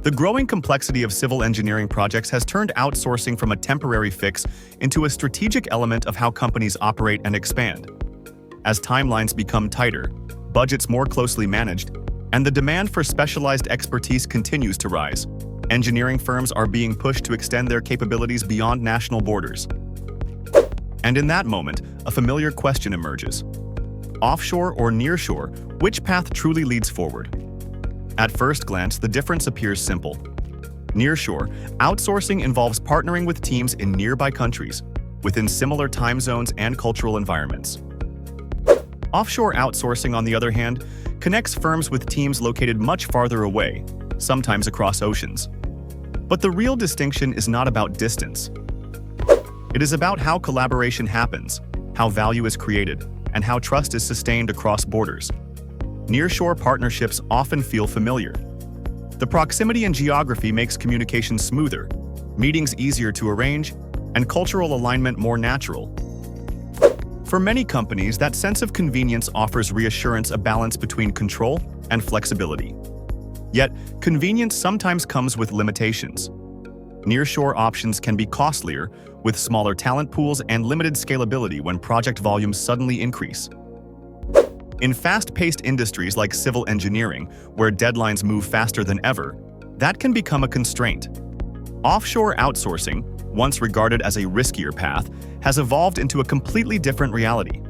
The growing complexity of civil engineering projects has turned outsourcing from a temporary fix into a strategic element of how companies operate and expand. As timelines become tighter, budgets more closely managed, and the demand for specialized expertise continues to rise, engineering firms are being pushed to extend their capabilities beyond national borders. And in that moment, a familiar question emerges. Offshore or nearshore, which path truly leads forward? At first glance, the difference appears simple. Nearshore, outsourcing involves partnering with teams in nearby countries, within similar time zones and cultural environments. Offshore outsourcing, on the other hand, connects firms with teams located much farther away, sometimes across oceans. But the real distinction is not about distance. It is about how collaboration happens, how value is created, and how trust is sustained across borders. Nearshore partnerships often feel familiar. The proximity and geography makes communication smoother, meetings easier to arrange, and cultural alignment more natural. For many companies, that sense of convenience offers reassurance, a balance between control and flexibility. Yet, convenience sometimes comes with limitations. Nearshore options can be costlier, with smaller talent pools and limited scalability when project volumes suddenly increase. In fast-paced industries like civil engineering, where deadlines move faster than ever, that can become a constraint. Offshore outsourcing, once regarded as a riskier path, has evolved into a completely different reality.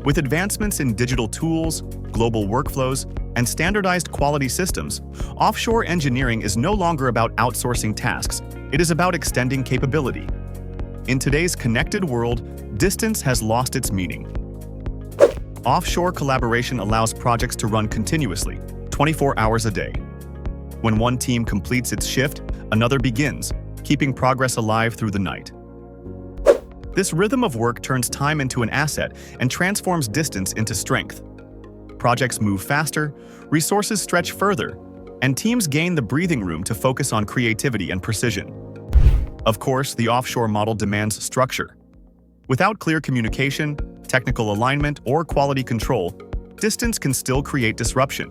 With advancements in digital tools, global workflows, and standardized quality systems, offshore engineering is no longer about outsourcing tasks, it is about extending capability. In today's connected world, distance has lost its meaning. Offshore collaboration allows projects to run continuously, 24 hours a day. When one team completes its shift, another begins, keeping progress alive through the night. This rhythm of work turns time into an asset and transforms distance into strength. Projects move faster, resources stretch further, and teams gain the breathing room to focus on creativity and precision. Of course, the offshore model demands structure. Without clear communication, technical alignment, or quality control, distance can still create disruption.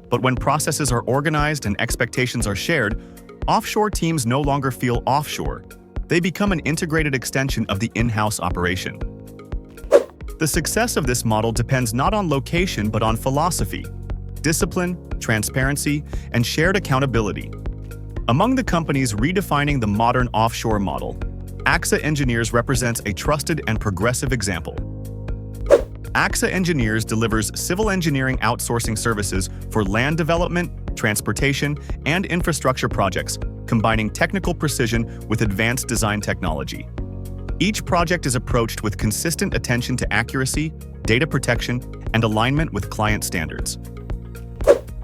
But when processes are organized and expectations are shared, offshore teams no longer feel offshore. They become an integrated extension of the in-house operation. The success of this model depends not on location but on philosophy, discipline, transparency, and shared accountability. Among the companies redefining the modern offshore model, AXA Engineers represents a trusted and progressive example. AXA Engineers delivers civil engineering outsourcing services for land development, transportation, and infrastructure projects, combining technical precision with advanced design technology. Each project is approached with consistent attention to accuracy, data protection, and alignment with client standards.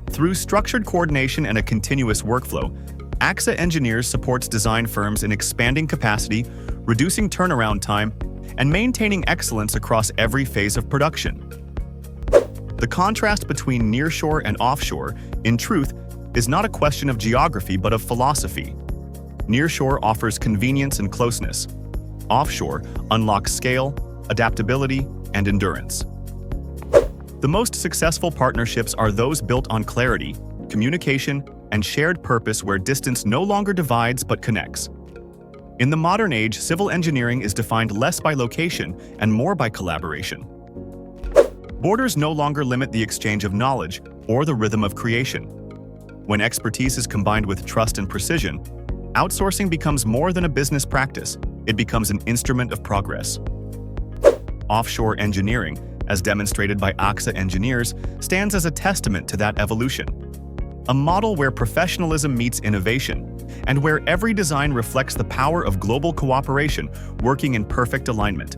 Through structured coordination and a continuous workflow, AXA Engineers supports design firms in expanding capacity, reducing turnaround time, and maintaining excellence across every phase of production. The contrast between nearshore and offshore, in truth, is not a question of geography but of philosophy. Nearshore offers convenience and closeness. Offshore unlocks scale, adaptability, and endurance. The most successful partnerships are those built on clarity, communication, and shared purpose, where distance no longer divides but connects. In the modern age, civil engineering is defined less by location and more by collaboration. Borders no longer limit the exchange of knowledge or the rhythm of creation. When expertise is combined with trust and precision, outsourcing becomes more than a business practice. It becomes an instrument of progress. Offshore engineering, as demonstrated by AXA Engineers, stands as a testament to that evolution. A model where professionalism meets innovation, and where every design reflects the power of global cooperation working in perfect alignment.